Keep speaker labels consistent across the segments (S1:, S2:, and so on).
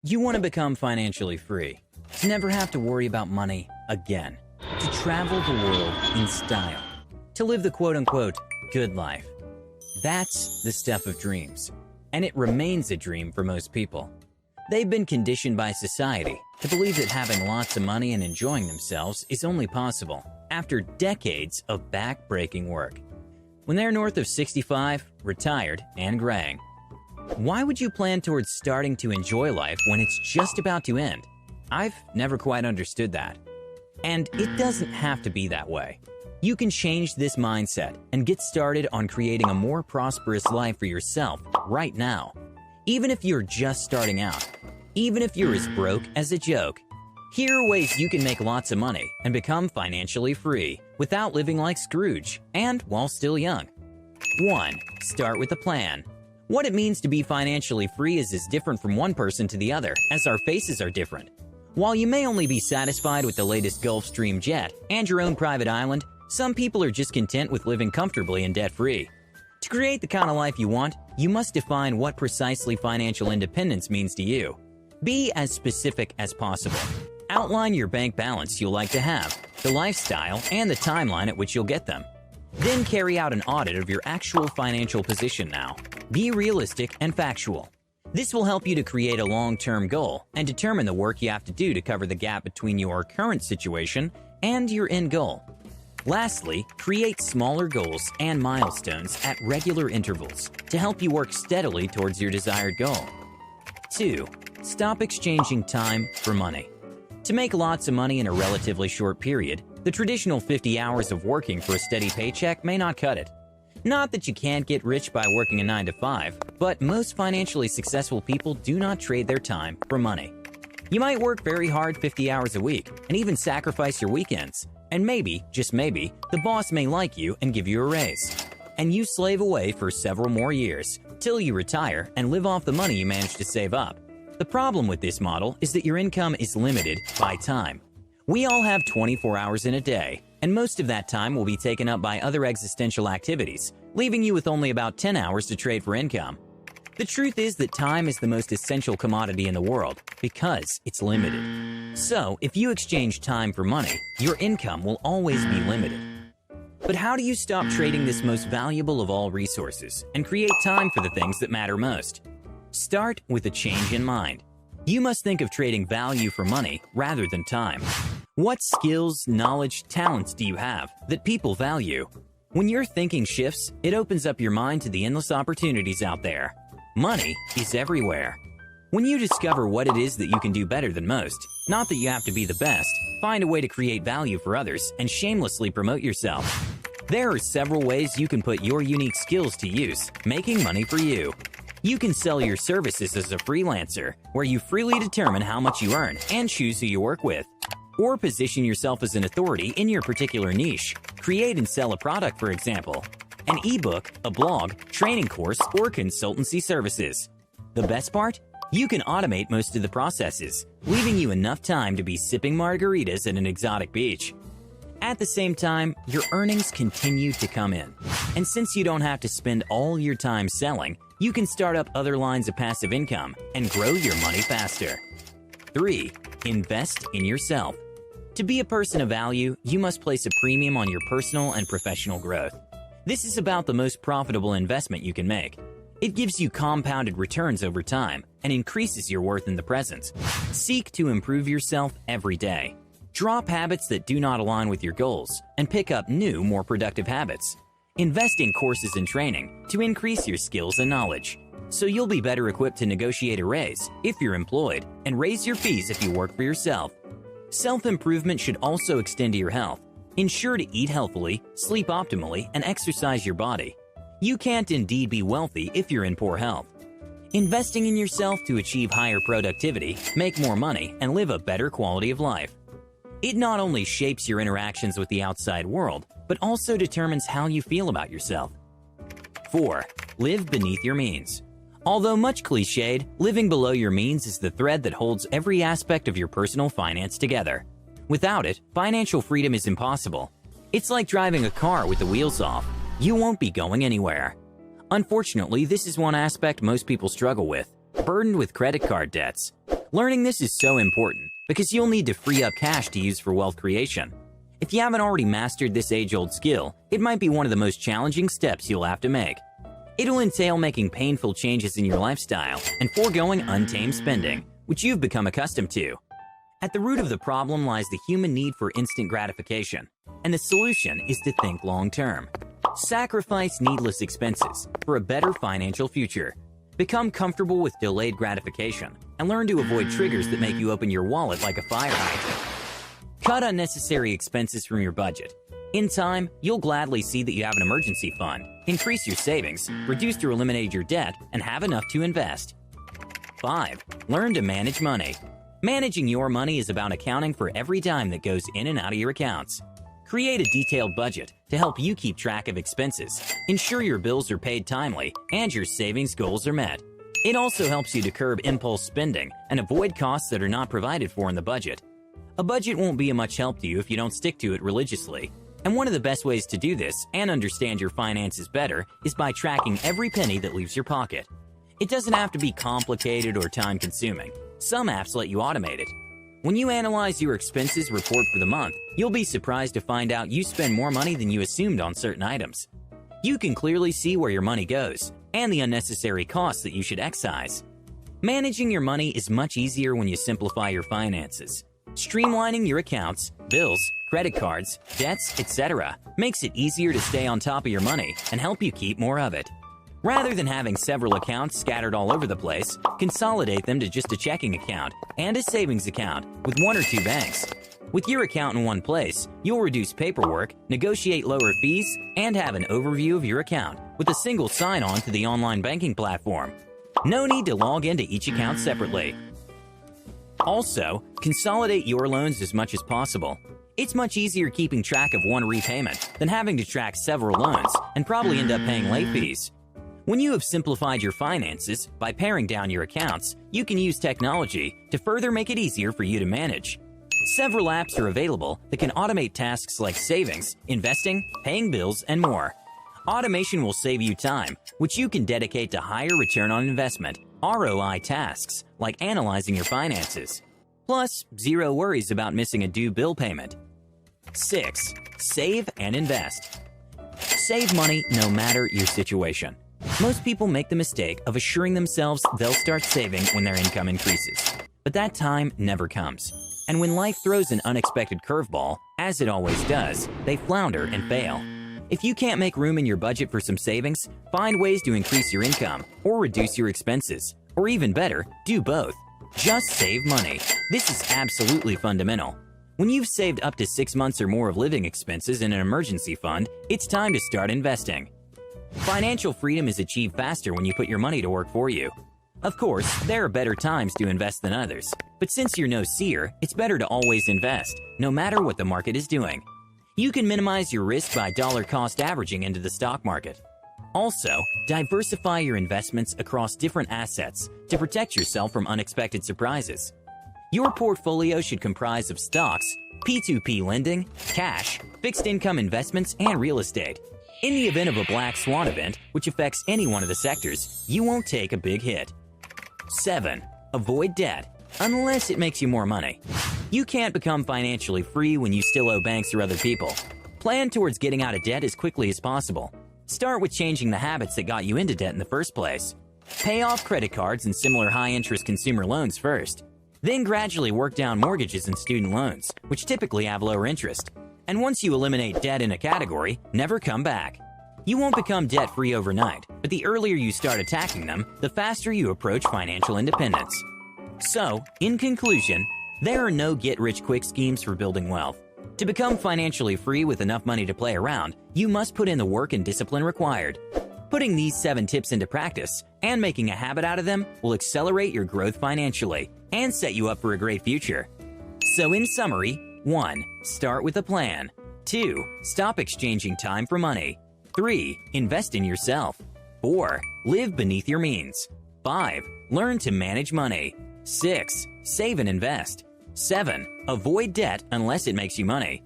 S1: You want to become financially free, to never have to worry about money again, to travel the world in style, to live the quote-unquote good life. That's the stuff of dreams, and it remains a dream for most people. They've been conditioned by society to believe that having lots of money and enjoying themselves is only possible after decades of back-breaking work. When they're north of 65, retired, and graying, why would you plan towards starting to enjoy life when it's just about to end? I've never quite understood that. And it doesn't have to be that way. You can change this mindset and get started on creating a more prosperous life for yourself right now. Even if you're just starting out, even if you're as broke as a joke, here are ways you can make lots of money and become financially free without living like Scrooge and while still young. 1. Start with a plan. What it means to be financially free is as different from one person to the other, as our faces are different. While you may only be satisfied with the latest Gulfstream jet and your own private island, some people are just content with living comfortably and debt-free. To create the kind of life you want, you must define what precisely financial independence means to you. Be as specific as possible. Outline your bank balance you'll like to have, the lifestyle, and the timeline at which you'll get them. Then carry out an audit of your actual financial position now. Be realistic and factual. This will help you to create a long-term goal and determine the work you have to do to cover the gap between your current situation and your end goal. Lastly, create smaller goals and milestones at regular intervals to help you work steadily towards your desired goal. 2. Stop exchanging time for money. To make lots of money in a relatively short period, the traditional 50 hours of working for a steady paycheck may not cut it. Not that you can't get rich by working a 9 to 5, but most financially successful people do not trade their time for money. You might work very hard 50 hours a week and even sacrifice your weekends. And maybe, just maybe, the boss may like you and give you a raise. And you slave away for several more years, till you retire and live off the money you managed to save up. The problem with this model is that your income is limited by time. We all have 24 hours in a day, and most of that time will be taken up by other existential activities, leaving you with only about 10 hours to trade for income. The truth is that time is the most essential commodity in the world because it's limited. So, if you exchange time for money, your income will always be limited. But how do you stop trading this most valuable of all resources and create time for the things that matter most? Start with a change in mind. You must think of trading value for money rather than time. What skills, knowledge, talents do you have that people value? When your thinking shifts, it opens up your mind to the endless opportunities out there. Money is everywhere. When you discover what it is that you can do better than most, not that you have to be the best, find a way to create value for others and shamelessly promote yourself. There are several ways you can put your unique skills to use, making money for you. You can sell your services as a freelancer, where you freely determine how much you earn and choose who you work with. Or position yourself as an authority in your particular niche. Create and sell a product, for example. An ebook, a blog, training course, or consultancy services. The best part? You can automate most of the processes, leaving you enough time to be sipping margaritas at an exotic beach. At the same time, your earnings continue to come in. And since you don't have to spend all your time selling, you can start up other lines of passive income and grow your money faster. 3. Invest in yourself. To be a person of value, you must place a premium on your personal and professional growth. This is about the most profitable investment you can make. It gives you compounded returns over time and increases your worth in the present. Seek to improve yourself every day. Drop habits that do not align with your goals and pick up new, more productive habits. Invest in courses and training to increase your skills and knowledge, so you'll be better equipped to negotiate a raise if you're employed and raise your fees if you work for yourself. Self-improvement should also extend to your health. Ensure to eat healthily, sleep optimally, and exercise your body. You can't indeed be wealthy if you're in poor health. Investing in yourself to achieve higher productivity, make more money, and live a better quality of life. It not only shapes your interactions with the outside world, but also determines how you feel about yourself. 4. Live beneath your means. Although much cliched, living below your means is the thread that holds every aspect of your personal finance together. Without it, financial freedom is impossible. It's like driving a car with the wheels off. You won't be going anywhere. Unfortunately, this is one aspect most people struggle with, burdened with credit card debts. Learning this is so important because you'll need to free up cash to use for wealth creation. If you haven't already mastered this age-old skill, it might be one of the most challenging steps you'll have to make. It'll entail making painful changes in your lifestyle and foregoing untamed spending, which you've become accustomed to. At the root of the problem lies the human need for instant gratification, and the solution is to think long-term. Sacrifice needless expenses for a better financial future. Become comfortable with delayed gratification and learn to avoid triggers that make you open your wallet like a fire hydrant. Cut unnecessary expenses from your budget. In time, you'll gladly see that you have an emergency fund, increase your savings, reduce or eliminate your debt, and have enough to invest. 5. Learn to manage money. Managing your money is about accounting for every dime that goes in and out of your accounts. Create a detailed budget to help you keep track of expenses, ensure your bills are paid timely, and your savings goals are met. It also helps you to curb impulse spending and avoid costs that are not provided for in the budget. A budget won't be of much help to you if you don't stick to it religiously. And one of the best ways to do this and understand your finances better is by tracking every penny that leaves your pocket. It doesn't have to be complicated or time-consuming. Some apps let you automate it. When you analyze your expenses report for the month, you'll be surprised to find out you spend more money than you assumed on certain items. You can clearly see where your money goes and the unnecessary costs that you should excise. Managing your money is much easier when you simplify your finances. Streamlining your accounts, bills, credit cards, debts, etc. makes it easier to stay on top of your money and help you keep more of it. Rather than having several accounts scattered all over the place, consolidate them to just a checking account and a savings account with one or two banks. With your account in one place, you'll reduce paperwork, negotiate lower fees, and have an overview of your account with a single sign-on to the online banking platform. No need to log into each account separately. Also, consolidate your loans as much as possible. It's much easier keeping track of one repayment than having to track several loans and probably end up paying late fees. When you have simplified your finances by paring down your accounts, you can use technology to further make it easier for you to manage. Several apps are available that can automate tasks like savings, investing, paying bills, and more. Automation will save you time, which you can dedicate to higher return on investment, ROI tasks, like analyzing your finances. Plus, zero worries about missing a due bill payment. 6. Save and invest. Save money no matter your situation. Most people make the mistake of assuring themselves they'll start saving when their income increases. But that time never comes. And when life throws an unexpected curveball, as it always does, they flounder and fail. If you can't make room in your budget for some savings, find ways to increase your income or reduce your expenses. Or even better, do both. Just save money. This is absolutely fundamental. When you've saved up to 6 months or more of living expenses in an emergency fund, it's time to start investing. Financial freedom is achieved faster when you put your money to work for you. Of course, there are better times to invest than others, but since you're no seer, it's better to always invest, no matter what the market is doing. You can minimize your risk by dollar cost averaging into the stock market. Also, diversify your investments across different assets to protect yourself from unexpected surprises. Your portfolio should comprise of stocks, P2P lending, cash, fixed income investments, and real estate. In the event of a black swan event, which affects any one of the sectors, you won't take a big hit. 7. Avoid debt, unless it makes you more money. You can't become financially free when you still owe banks or other people. Plan towards getting out of debt as quickly as possible. Start with changing the habits that got you into debt in the first place. Pay off credit cards and similar high-interest consumer loans first. Then gradually work down mortgages and student loans, which typically have lower interest. And once you eliminate debt in a category, never come back. You won't become debt-free overnight, but the earlier you start attacking them, the faster you approach financial independence. So, in conclusion, there are no get-rich-quick schemes for building wealth. To become financially free with enough money to play around, you must put in the work and discipline required. Putting these 7 tips into practice and making a habit out of them will accelerate your growth financially and set you up for a great future. So in summary, 1. Start with a plan. 2. Stop exchanging time for money. 3. Invest in yourself. 4. Live beneath your means. 5. Learn to manage money. 6. Save and invest. 7. Avoid debt unless it makes you money.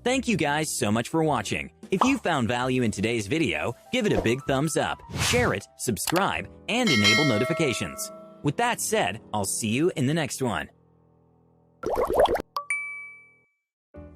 S1: Thank you guys so much for watching. If you found value in today's video, give it a big thumbs up, share it, subscribe, and enable notifications. With that said, I'll see you in the next one.